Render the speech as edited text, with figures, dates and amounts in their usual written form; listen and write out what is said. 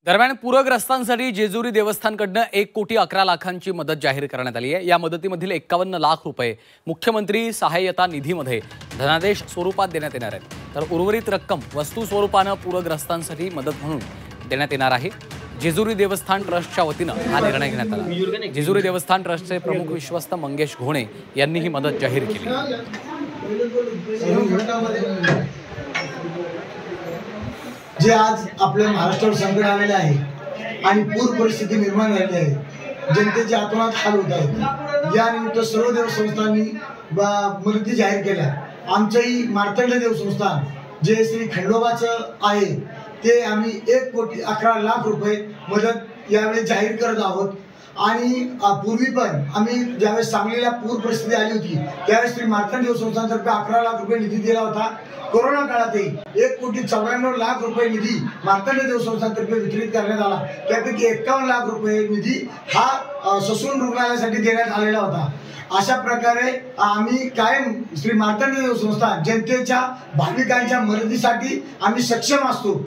दरम्यान पूरग्रस्तांसाठी जेजुरी देवस्थानकडनं 1,11,00,000ची मदत जाहीर करण्यात आली आहे। या मदतीमधील 51 लाख रुपये मुख्यमंत्री सहाय्यता निधीमध्ये धनादेश स्वरूपात देण्यात येणार आहेत, तर उर्वरित रक्कम वस्तू स्वरूपानं पूरग्रस्तांसाठी मदत म्हणून देण्यात येणार आहे। जेजुरी देवस्थान ट्रस्टच्या वतीनं हा निर्णय घेण्यात आला। जेजुरी देवस्थान ट्रस्टचे प्रमुख विश्वस्त मंगेश घोणे यांनी ही मदत जाहीर केली। जे आज आपल्या महाराष्ट्रावर संकट आलेले आहे आणि पूर परिस्थिती निर्माण झाली आहे, जनतेचे आत्महत्या हाल होत आहेत। या निमित्त सर्व देव संस्थांनी मदती जाहीर केल्या। आमचंही मार्तंड देव संस्थान जे श्री खंडोबाचं आहे ते आम्ही 1,11,00,000 रुपये मदत यावेळी जाहीर करत आहोत। आणि पूर्वी पण आम्ही ज्यावेळेस सांगलीला पूर परिस्थिती आली होती त्यावेळेस श्री मार्तंड देव संस्थानतर्फे 11 लाख रुपये निधी दिला होता। कोरोना काळातही 1,94,00,000 रुपये निधी मार्तंड देव संस्थानतर्फे वितरित करण्यात आला। त्यापैकी 51 लाख रुपये निधी हा ससून रुग्णालयासाठी देण्यात आलेला होता। अशा प्रकारे आम्ही कायम श्री मार्तंड देव संस्थान जनतेच्या भाविकांच्या मदतीसाठी आम्ही सक्षम असतो।